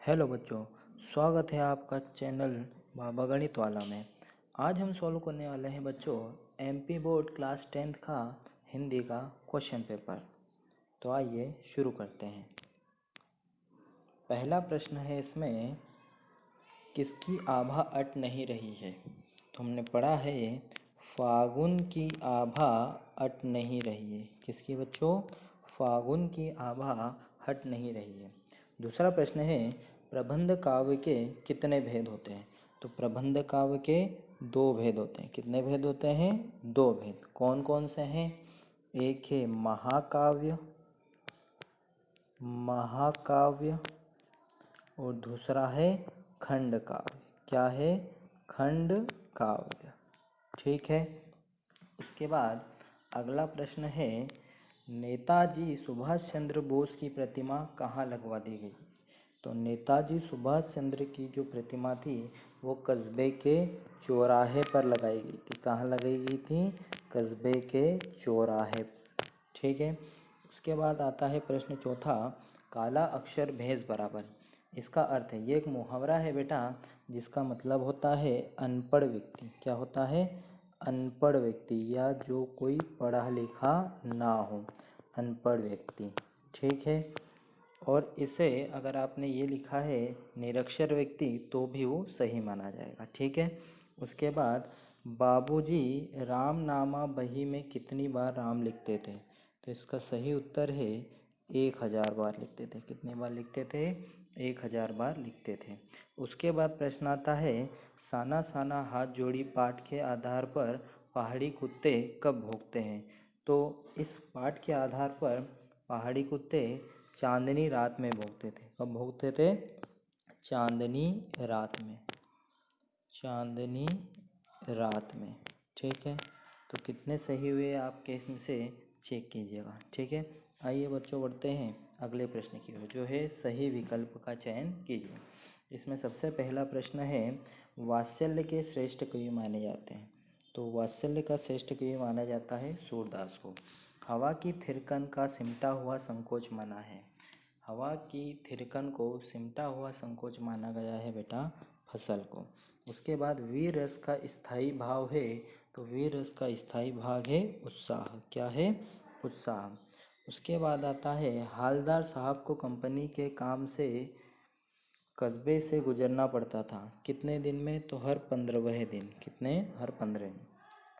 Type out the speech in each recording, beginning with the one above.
Hello बच्चों, स्वागत है आपका चैनल बाबा गणित वाला में। आज हम सॉल्व करने वाले हैं बच्चों एमपी बोर्ड क्लास 10th का हिंदी का क्वेश्चन पेपर। तो आइए शुरू करते हैं। पहला प्रश्न है इसमें, किसकी आभा अट नहीं रही है। तो हमने पढ़ा है फागुन की आभा अट नहीं रही है। किसकी बच्चों? फागुन की आभा हट नहीं रही है। दूसरा प्रश्न है, प्रबंध काव्य के कितने भेद होते हैं। तो प्रबंध काव्य के दो भेद होते हैं। कितने भेद होते हैं? दो भेद। कौन कौन से हैं? एक है महाकाव्य और दूसरा है खंड काव्य। क्या है? खंड काव्य। ठीक है। उसके बाद अगला प्रश्न है, नेताजी सुभाष चंद्र बोस की प्रतिमा कहाँ लगवा दी गई। तो नेताजी सुभाष चंद्र की जो प्रतिमा थी वो कस्बे के चौराहे पर लगाई गई थी। कहाँ लगाई गई थी? कस्बे के चौराहे पर। ठीक है। उसके बाद आता है प्रश्न चौथा, काला अक्षर भैंस बराबर। इसका अर्थ है, ये एक मुहावरा है बेटा, जिसका मतलब होता है अनपढ़ व्यक्ति। क्या होता है? अनपढ़ व्यक्ति या जो कोई पढ़ा लिखा ना हो, अनपढ़ व्यक्ति। ठीक है। और इसे अगर आपने ये लिखा है निरक्षर व्यक्ति तो भी वो सही माना जाएगा। ठीक है। उसके बाद बाबूजी राम नामा बही में कितनी बार राम लिखते थे। तो इसका सही उत्तर है 1000 बार लिखते थे। कितनी बार लिखते थे? 1000 बार लिखते थे। उसके बाद प्रश्न आता है, साना साना हाथ जोड़ी पाठ के आधार पर पहाड़ी कुत्ते कब भौंकते हैं। तो इस पाठ के आधार पर पहाड़ी कुत्ते चांदनी रात में भौंकते थे। कब भौंकते थे? चांदनी रात में। चांदनी रात में। ठीक है। तो कितने सही हुए आपके, इसमें से चेक कीजिएगा। ठीक है। आइए बच्चों बढ़ते हैं अगले प्रश्न की ओर, जो है सही विकल्प का चयन कीजिए। इसमें सबसे पहला प्रश्न है, वात्सल्य के श्रेष्ठ कवि माने जाते हैं। तो वात्सल्य का श्रेष्ठ कवि माना जाता है सूरदास को। हवा की थिरकन का सिमटा हुआ संकोच माना है। हवा की थिरकन को सिमटा हुआ संकोच माना गया है बेटा फसल को। उसके बाद वीर रस का स्थायी भाव है। तो वीर रस का स्थायी भाव है उत्साह। क्या है? उत्साह। उसके बाद आता है, हालदार साहब को कंपनी के काम से कस्बे से गुजरना पड़ता था। कितने दिन में? तो हर 15वें दिन। कितने? हर 15।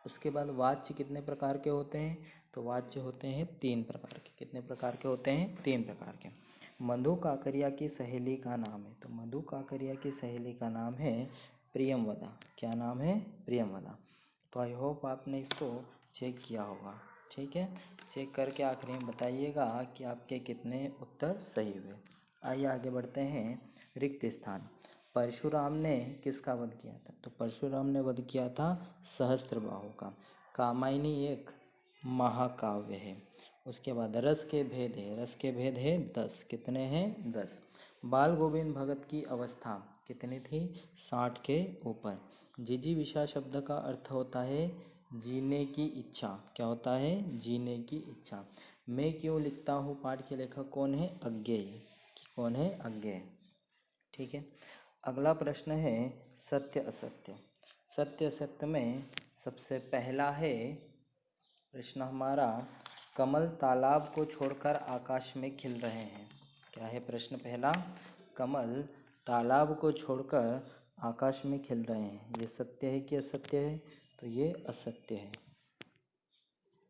उसके बाद वाच्य कितने प्रकार के होते हैं। तो वाच्य होते हैं 3 प्रकार के। कितने प्रकार के होते हैं? 3 प्रकार के। मधु काकरिया की सहेली का नाम है। तो मधु काकरिया की सहेली का नाम है प्रियमवदा। क्या नाम है? प्रियमवदा। तो आई होप आपने इसको चेक किया होगा। ठीक है। चेक करके आखिरी में बताइएगा कि आपके कितने उत्तर सही हुए। आइए आगे बढ़ते हैं। रिक्त स्थान। परशुराम ने किसका वध किया था। तो परशुराम ने वध किया था सहस्त्रबाहु का। कामायनी एक महाकाव्य है। उसके बाद रस के भेद है। रस के भेद है 10। कितने हैं? 10। बाल गोविंद भगत की अवस्था कितनी थी? 60 के ऊपर। जिजीविषा शब्द का अर्थ होता है जीने की इच्छा। क्या होता है? जीने की इच्छा। मैं क्यों लिखता हूँ पाठ के लेखक कौन है? अज्ञेय। कौन है? अज्ञेय। ठीक है। अगला प्रश्न है सत्य असत्य। सत्य असत्य में सबसे पहला है प्रश्न हमारा, कमल तालाब को छोड़कर आकाश में खिल रहे हैं। क्या है प्रश्न पहला? कमल तालाब को छोड़कर आकाश में खिल रहे हैं। ये सत्य है कि असत्य है? तो ये असत्य है।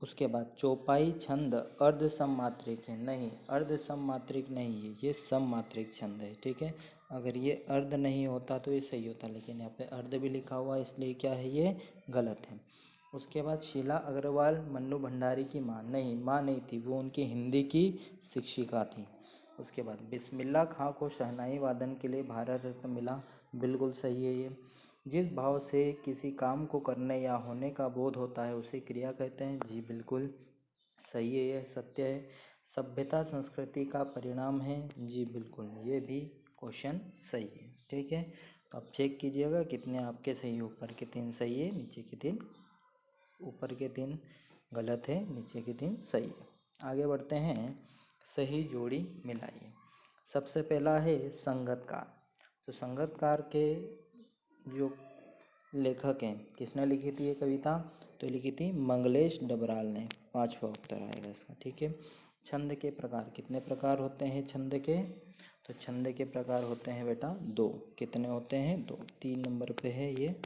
उसके बाद चौपाई छंद अर्ध सममात्रिक है। नहीं, अर्ध सममात्रिक नहीं है, ये सममात्रिक छंद है। ठीक है। अगर ये अर्ध नहीं होता तो ये सही होता, लेकिन यहाँ पे अर्ध भी लिखा हुआ है, इसलिए क्या है? ये गलत है। उसके बाद शीला अग्रवाल मन्नू भंडारी की माँ। नहीं, माँ नहीं थी, वो उनकी हिंदी की शिक्षिका थी। उसके बाद बिस्मिल्लाह खां को शहनाई वादन के लिए भारत रत्न मिला। बिल्कुल सही है ये। जिस भाव से किसी काम को करने या होने का बोध होता है उसे क्रिया कहते हैं। जी बिल्कुल सही है, ये सत्य है। सभ्यता संस्कृति का परिणाम है। जी बिल्कुल, ये भी क्वेश्चन सही है। ठीक है। तो आप चेक कीजिएगा कितने आपके सही, ऊपर के 3 सही है, नीचे के 3, ऊपर के 3 गलत है, नीचे के 3 सही है। आगे बढ़ते हैं, सही जोड़ी मिलाइए। सबसे पहला है संगतकार। तो संगतकार के जो लेखक हैं, किसने लिखी थी ये कविता? तो लिखी थी मंगलेश डबराल ने। 5वां उत्तर आएगा इसका, ठीक है। छंद के प्रकार, कितने प्रकार होते हैं छंद के? तो छंद के प्रकार होते हैं बेटा 2। कितने होते हैं? 2। 3 नंबर पे है ये,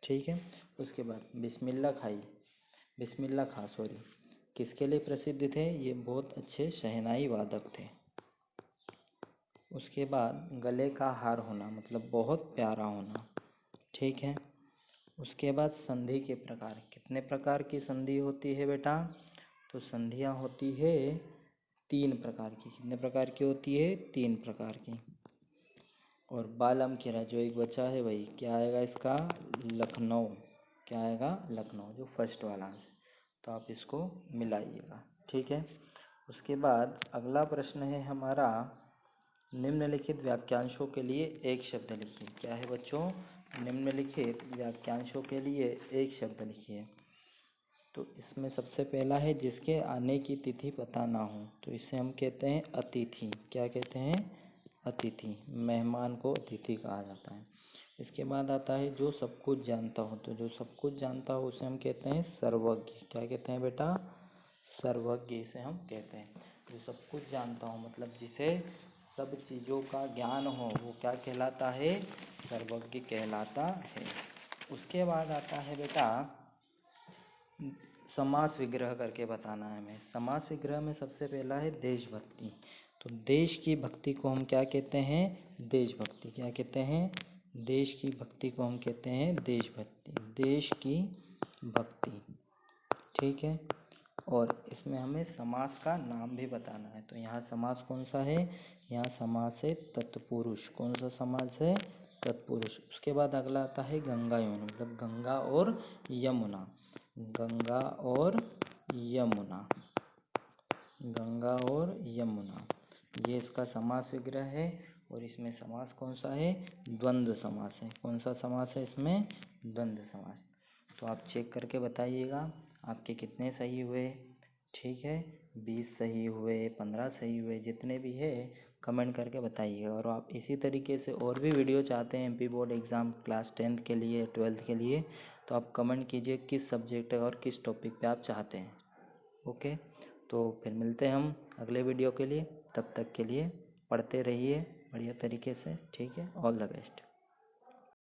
ठीक है। उसके बाद बिस्मिल्लाह खां सॉरी, किसके लिए प्रसिद्ध थे? ये बहुत अच्छे शहनाई वादक थे। उसके बाद गले का हार होना, मतलब बहुत प्यारा होना, ठीक है। उसके बाद संधि के प्रकार, कितने प्रकार की संधि होती है बेटा? तो संधियाँ होती है 3 प्रकार की। कितने प्रकार की होती है? 3 प्रकार की। और बालम किरा जो एक बचा है भाई, क्या आएगा इसका? लखनऊ। क्या आएगा? लखनऊ, जो फर्स्ट वाला है। तो आप इसको मिलाइएगा, ठीक है। उसके बाद अगला प्रश्न है हमारा, निम्नलिखित वाक्यांशों के लिए एक शब्द लिखिए। क्या है बच्चों? निम्नलिखित वाक्यांशों के लिए एक शब्द लिखिए। तो इसमें सबसे पहला है जिसके आने की तिथि पता ना हो, तो इसे हम कहते हैं अतिथि। क्या कहते हैं? अतिथि। मेहमान को अतिथि कहा जाता है। इसके बाद आता है जो सब कुछ जानता हो, तो जो सब कुछ जानता हो उसे हम कहते हैं सर्वज्ञ। क्या कहते हैं बेटा? सर्वज्ञ इसे हम कहते हैं। जो सब कुछ जानता हो मतलब जिसे सब चीज़ों का ज्ञान हो, वो क्या कहलाता है? सर्वज्ञ कहलाता है। उसके बाद आता है बेटा समास विग्रह करके बताना है हमें। समास विग्रह में सबसे पहला है देशभक्ति। तो देश की भक्ति को हम क्या कहते हैं? देशभक्ति। क्या कहते हैं? देश की भक्ति को हम कहते हैं देशभक्ति। देश की भक्ति, ठीक है। और इसमें हमें समास का नाम भी बताना है। तो यहाँ समास कौन सा है? यहाँ समास है तत्पुरुष। कौन सा समास है? तत्पुरुष। उसके बाद अगला आता है गंगा यमुना, मतलब गंगा और यमुना। गंगा और यमुना, गंगा और यमुना, ये इसका समास विग्रह है। और इसमें समास कौन सा है? द्वंद्व समास है। कौन सा समास है इसमें? द्वंद्व समास। तो आप चेक करके बताइएगा आपके कितने सही हुए, ठीक है। 20 सही हुए, 15 सही हुए, जितने भी है कमेंट करके बताइएगा। और आप इसी तरीके से और भी वीडियो चाहते हैं MP board exam class 10th के लिए, 12th के लिए, तो आप कमेंट कीजिए किस सब्जेक्ट और किस टॉपिक पे आप चाहते हैं। ओके, तो फिर मिलते हैं हम अगले वीडियो के लिए। तब तक के लिए पढ़ते रहिए बढ़िया तरीके से, ठीक है। All the best.